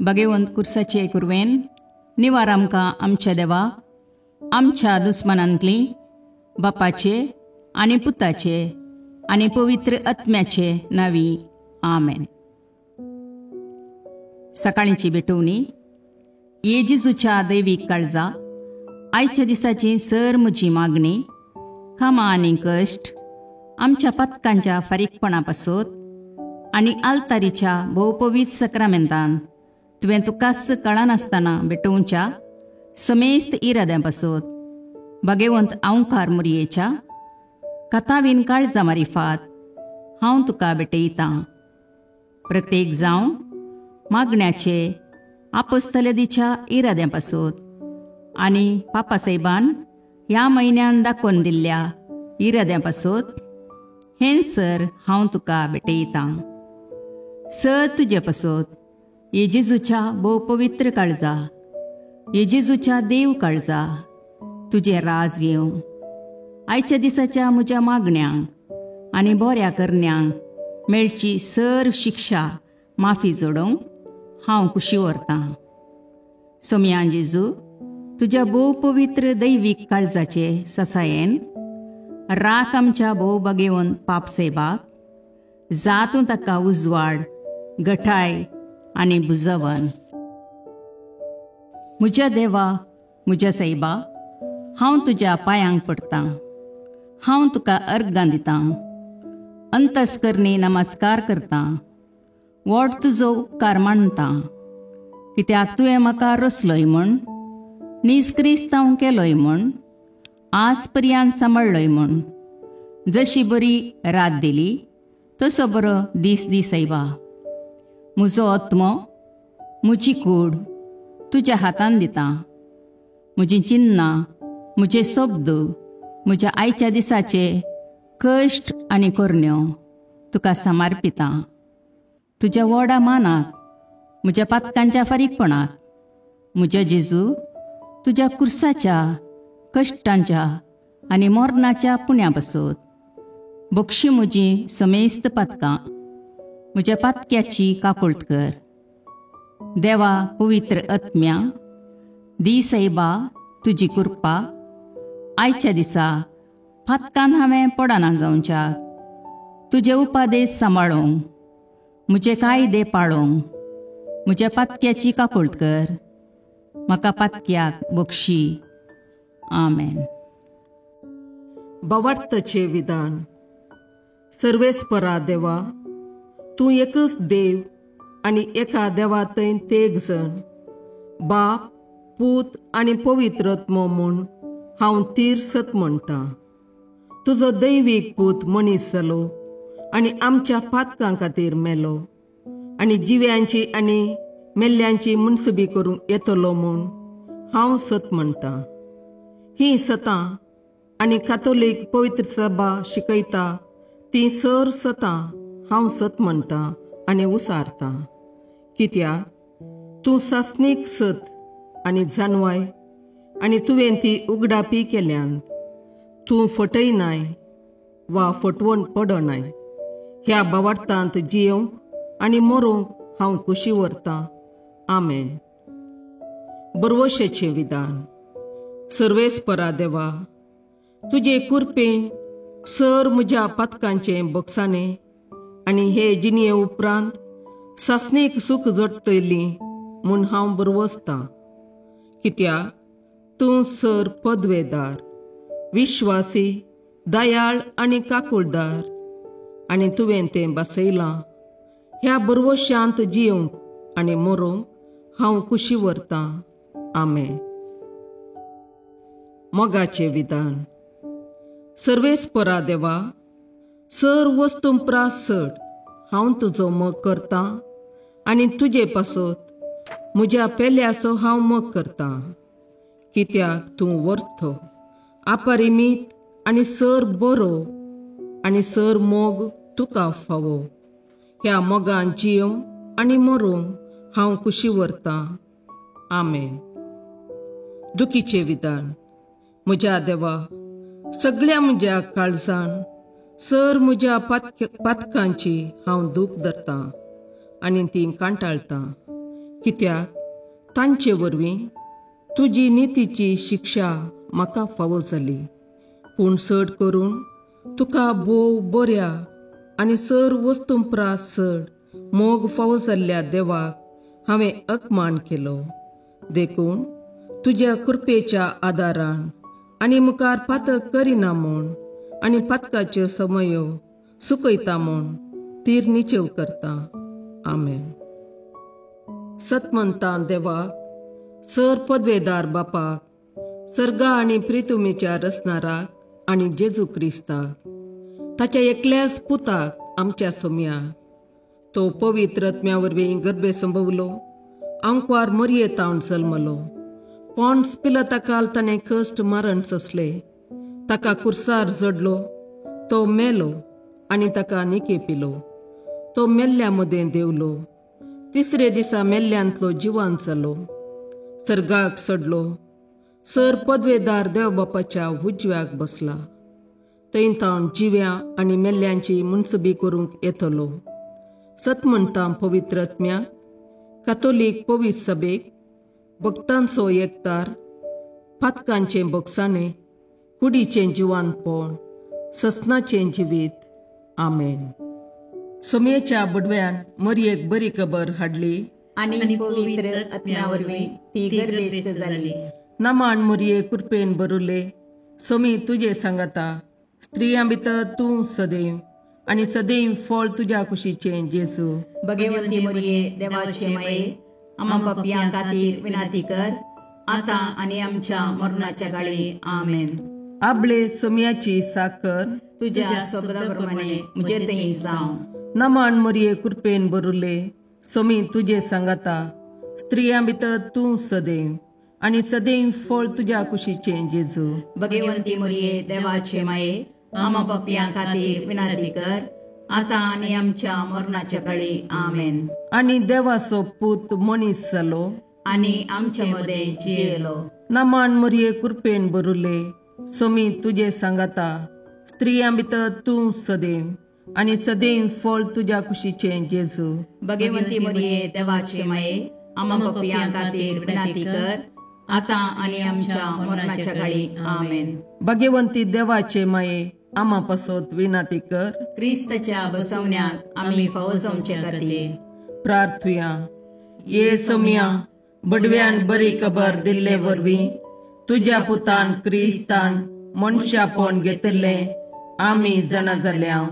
भगवंत कुर्साचे कुरवेन निवार आमकां आमच्या देवा आमच्या दुस्मनांतली बापाचे आनी पुताचे आनी पवित्र आत्म्याचे नावी आमेन. सकाळींची भेटवणी. येजेजूच्या दैवीक काळजा आयच्या दिसाची सर म्हजी मागणी कामां आनी कश्ट आमच्या पथकांच्या फारीकपणा पासत आनी आल्तारीच्या भोवपवीत सक्रामेंतान तुवें तुकास कळनासतना भेटोवच्या समेस्त इराद्यां पासत भगवंत आवकार मुरयेच्या कथावीन काळजा मारिफात हांव तुका भेटयतां. प्रत्येक जावं मागण्याचे आपोस्तलदीच्या इराद्यां पासत आनी पापासाहेबान ह्या म्हयन्यान दाखोवन दिल्ल्या इराद्यां पासत हें सर हांव तुका भेटयतां. सर तुजे पासत येजेजूच्या भोव पवित्र काळजा, येजेजूच्या देव काळजा तुजें राज येवं. आयच्या दिसाच्या म्हज्या मागण्यांक आनी बऱ्या करण्यांक मेळची सर शिक्षा माफी जोडोवंक हांव कुशी व्हरतां. सोम्या जेजू, तुज्या भोव पवित्र दैवीक काळजाचे ससायेन राख आमच्या भोव भगवंत पापसेबाक जातूं ताका उजवाड घटाय आनी बुजवण. म्हज्या देवा म्हज्या सैबा, हांव तुज्या पांयांक पडटां. हांव तुका अर्गां दितां. अंतस्करणी नमस्कार करतां. व्हड तुजो उपकार मानतां. कित्याक तुवें म्हाका रचलोय म्हूण, निस्क्रिस्तांव केलोय म्हूण, आज पर्यंत सांबाळलोय म्हूण. जशी बरी रात दिली तसो बरो दीस दी सैबा. म्हजो आत्मो, म्हजी कूड तुज्या हातान दितां. म्हजीं चिन्नां, म्हजे शब्द, म्हज्या आयच्या दिसाचे कश्ट आनी करण्यो तुका समर्पितां. तुज्या व्हडा मानाक, म्हज्या पातकांच्या फारीकपणाक, म्हज्या जेजू तुज्या कुर्साच्या कश्टांच्या आनी मरणाच्या पुण्या पासत बक्षी म्हजी समेस्त पातकां, म्हज्या पातक्याची काकुळट कर. देवा पवित्र आत्म्या, दी सैबा तुजी कृपा आयच्या दिसा पातकान हांवें पडना जावच्याक तुजे उपादेश सांबाळोवंक, म्हजे कायदे पाळोवंक म्हज्या पातक्याची काकुळट कर. म्हाका पातक्याक बक्षी. आमेन. भावार्थाचे विधान. सर्वेस्परा देवा, तूं एकच देव आनी एका देवातय तेग जण, बाप, पूत आनी पवित्र आत्मो म्हूण हांव तीर सत म्हणटां. तुजो दैवीक पूत मनीस जालो आनी आमच्या पातकां खातीर मेलो आनी जिव्यांची आनी मेल्ल्यांची मुनसुबी करूंक येतलो म्हूण हांव सत म्हणटां. ही सतां आनी कातोलीक पवित्र सभा शिकयता ती सर सतां हांव सत म्हणटां आनी उसारतां. कित्याक तूं सासणीक सत आनी जानवाय आनी तुवें ती उगडापी केल्यांत तूं फटयनाय वा फटवण पडनाय. ह्या भावार्थांत जियोंक आनी मरोवंक हांव कुशी व्हरतां. आमेन. बरवशेचें विधान. सर्वेस्परा देवा, तुजे कृपेन सर म्हज्या पातकांचें बक्षाणें आनी हे जिणये उपरांत सासणेक सूख जोडटली म्हूण हांव बरवसतां. कित्याक तूं सर पदवेदार, विश्वासी, दयाळ आनी काकुळदार आनी तुवें तें बसयलां. ह्या बरवश्यांत जियोंक आनी मरोवंक हांव कुशी व्हरतां. आमेन. मोगाचें विधान. सर्वेस्परा देवा, सर वस्तुंपरास चड हांव तुजो मोग करतां आनी तुजे पासत म्हज्या पेल्याचो हांव मोग करतां. कित्याक तूं वर्थ, अपरिमीत आनी सर बरो आनी सर मोग तुका फावो. ह्या मोगान जियोंक आनी मरोवंक हांव कुशी व्हरतां. आमेन. दुखीचें विधान. म्हज्या देवा, सगळ्या म्हज्या काळजान सर म्हज्या पातकांची हांव दूख धरतां आनी ती कांटाळतां. कित्याक तांचे वरवीं तुजी नितीची शिक्षा म्हाका फावो जाली. पूण चड करून तुका भोव बऱ्या आनी सर वस्तुंपरास चड मोग फावो जाल्ल्या देवाक हांवें अकमान केलो. देखून तुज्या कृपेच्या आदारान आनी मुखार पातक करिना म्हूण आनी पातकाच्यो समयो सुकयता म्हूण तीर निचेव करता. आमेन. सतमंतां देवाक, सर पदवेदार बापाक, सर्गा आनी प्रितुमेच्या रचणाराक आनी जेजू क्रिस्ताक, ताच्या एकल्याच पुताक आमच्या सोम्याक, तो पवित्र आत्म्या वरवीं गर्भे संभवलो, अंकवार मरयेतावन जल्मलो, पोंस पिलाताकाल ताणें कश्ट मरण सोंसले, ताका कुर्सार जडलो, तो मेलो आनी ताका निकेपिलो, तो मेल्ल्या मदें देवलो, तिसरे दिसा मेल्ल्यांतलो जिवांत जालो, सर्गाक चडलो, सर पदवेदार देवबापाच्या उजव्याक बसला, थंय तावन जिव्या आनी मेल्ल्यांची मुनसबी करूंक येतलो. सतमंतां पवित्र आत्म्याक, कातोलीक पवित्र सभेक, भक्तांचो एकतार, पातकांचें भोगसाणें, कुडीचें जिवांतपण, ससनाचें जिवीत. आमेन. सोम्येच्या बुडव्यान मरयेक बरी खबर हाडली आनी पवित्र आत्म्या वरवीं ती गर्भेस्त जाली. नमान मरये कृपेन बरुले, सोमी तुजे सांगाता, स्त्रियां भितर तूं सदैव आनी सदैव फळ तुज्या कुशीचें जेजू. भगवंती मरिये देवाचे माये, आम्हा पापियां खातीर विनाती कर, आतां आनी आमच्या मरणाच्या काळी. आमेन. आपले सोम्याची साकर तुज्या शब्दाप्रमाणे म्हजे थंय जावं. नमान मरये कृपेन बरुले, सोमी तुजे सांगाता, स्त्रियां भितर तूं सदैव आनी सदैव फळ तुज्या कुशीचें जेजू. भगवंती मरिये देवाचे माये, आम्हा पापियां खातीर विनाती कर, आतां आनी आमच्या मरणाच्या काळी. आमेन. आनी देवाचो पूत मनीस जालो आनी आमचे मदें जियेलो. नमान मरये कृपेन बरुले, सोमी तुजे सांगाता, स्त्रियां भितर तूं सदैव आनी सदैव फळ तुज्या कुशीचें जेजू. भगवंती मरिये देवाचे माये, आम्हा पापियां खातीर विनाती कर, आतां आनी आमच्या मरणाच्या काळी. आमेन. भगवंती देवाचे माये, आम्हा पासत विनाती कर. क्रिस्ताच्या बसवण्याक आमी फावो जावचे खातीर प्रार्थुया. ये सोम्या, बडव्यान बरी खबर दिल्ले वरवीं तुज्या पुतान क्रिस्तान मनशापण घेतिल्लें आमी जाणा जाल्या,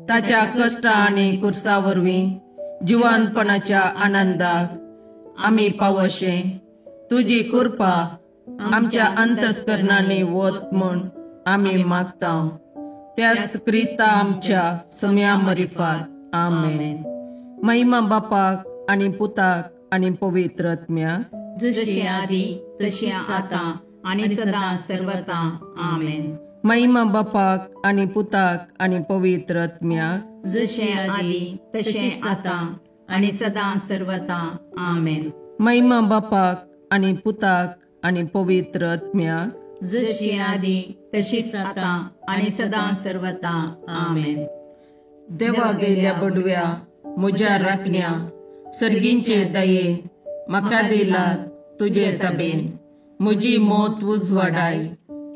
ताच्या कश्टा आनी कुर्सा वरवीं जिवंतपणाच्या आनंदाक आमी पावशे, तुजी कृपा आमच्या अंतस्करणांनी वत म्हूण आमी मागता. त्याच क्रिस्ता आमच्या सोम्या मरिफात. आमेन. महिमा बापाक आनी पुताक आनी पवित्र आत्म्याक, जशें आदी तशें आतां आनी सदां सर्वदा. आमेन. महिमा बापाक आनी पुताक आनी पवित्र आत्म्याक, जशें आदी तशें आतां आनी सदां सर्वदा. आमेन. महिमा बापाक आनी पुताक आनी पवित्र आत्म्याक, जशी आदी तशीच आतां आनी सदां सर्वदा. आमेन. देवा गेल्या बडव्या म्हज्या राखण्या, सर्गींचे दयेन म्हाका दिलात तुजे ताबेन, म्हजी मोत उजवाडाय,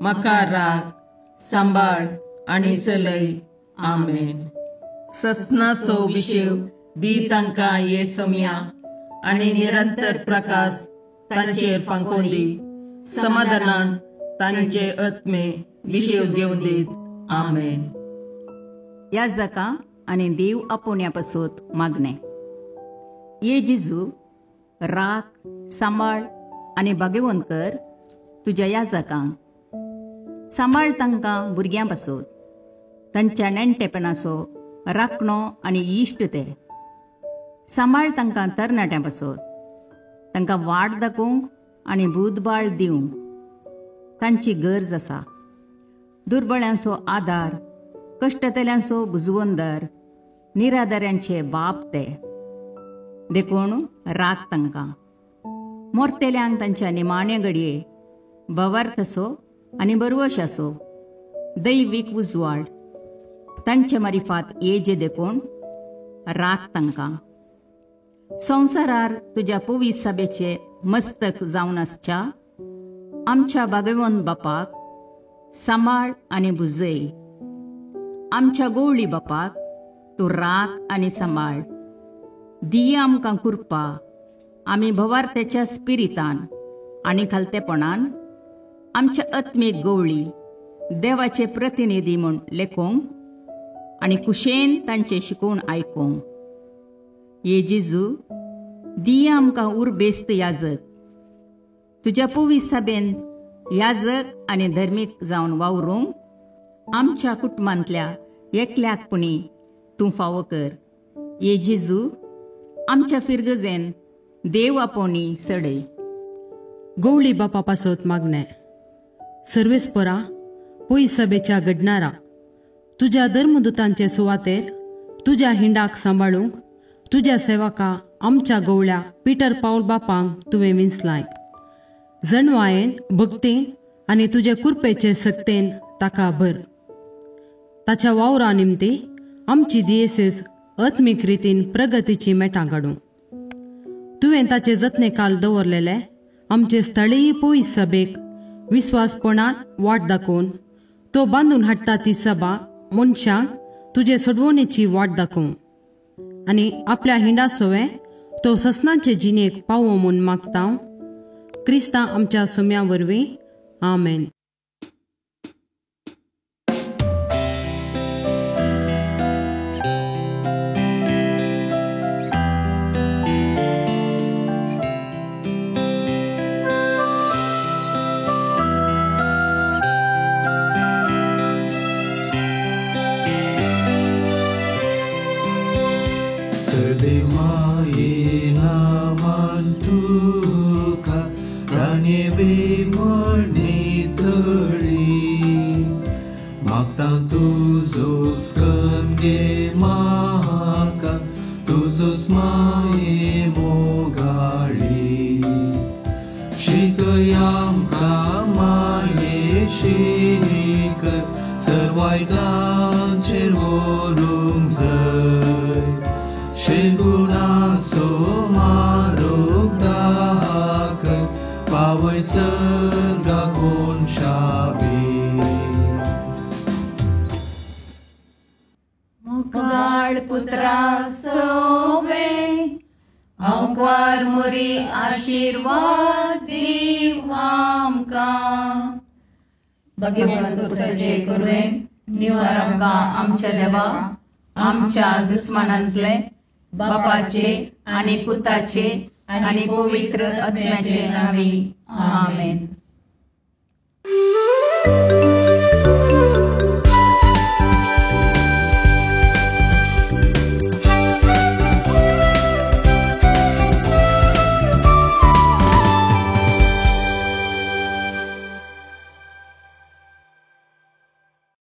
म्हाका राख, सांबाळ आनी चलय. आमेन. ससनाचो विशेव दी तांकां ये सोम्या, आनी निरंतर प्रकाश तांचेर फांकोन दी, समाधानान तांचे आत्मे विशेव घेवन दीत. आमेन. याजका आनी देव आपोवण्या पासून मागणे. ये जेजू, राख, सांबाळ आनी भगवंत कर तुज्या याजकांक. सांबाळ तांकां भुरग्यां पासून, तांच्या नेणटेपणाचो राखणो आनी इश्ट ते. सांबाळ तांकां तरणाट्यां पासून, तांकां वाट दाखोवंक आनी बुधबाळ दिवंक तांची गरज आसा. दुर्बळ्यांचो आदार, कश्टतल्यांचो बुजवंदर, निराधाऱ्यांचे बाप ते. देखून राख तांकां. मोरतेल्यांक तांच्या निमाणे घडये भवार्थसो आनी बरवशाचो दैवीक उजवाड तांचे मारिफात येजे देखून राख तांकां. संवसारार तुझ्या पवित्र सभेचे मस्तक जावन आसच्या आमच्या भगवंत बापाक सांबाळ आनी बुजय. आमच्या गवळी बापाक तूं राख आनी सांबाळ. दिया आमकां कृपा आमी भवार्थ्याच्या स्पिरितान आनी खालतेपणान आमच्या आत्मीक गवळी देवाचे प्रतिनिधी म्हूण लेखोंक आनी कुशेन तांचे शिकवण आयकूंक. ये जेजू, दिया आमकां उर्बेस्त याजक. तुज्या पवित्र सभेन याजक आनी धर्मीक जावन वावरूंक आमच्या कुटुंबांतल्या एकल्याकपणी तूं फावो कर. ये जेजू, आमच्या फिरगजेन देव आपोवणी सडय. गवळी बापा पासत मागणे. सर्वेस्परा पयस सभेच्या घडणारा तुझ्या धर्मदूतांचे सुवातेर तुझ्या हिंडाक सांबाळूंक तुझ्या सेवका आमच्या गवळ्या पिटर पाऊल बापांक तुवें विंचलाय. जणवायेन भक्तीन आनी तुजे कृपेचे सक्तेन ताका भर. ताच्या वावरा निमती आमची दियेसीस आत्मीक रितीन प्रगतीची मेटां काडूं. तुवें ताचे जतने काल दवरलेले आमचे स्थळीय पयस सभेक विस्वासपणान वाट दाखोवन तो बांदून हाडटा ती सभा मनशांक तुजे सडवणेची वाट दाखोवं आनी आपल्या हिंडा सोवे तो ससनाचे जिणेक पावो म्हूण मागता. क्रिस्तां आमच्या सोम्या वरवीं. आमेन. Serdemai naman tuka Raniebe morni turi Magtang tuzos kenge maka Tuzos mai mogali Shikayam kamane shikar Sarvaitan chervorung zay Sheguna somaruk dahakar Pawai serga kon shabi मुखाळ पुत्रा सोवे अवकार मुरी आशीर्वाद दीव आमकां. भगवंत पुत्राचे करुणेन निवार आमकां आमच्या देवा आमच्या दुस्मानांतले बापाचे आनी पुताचे आनी पवित्र आत्म्याचे नावी. आमेन.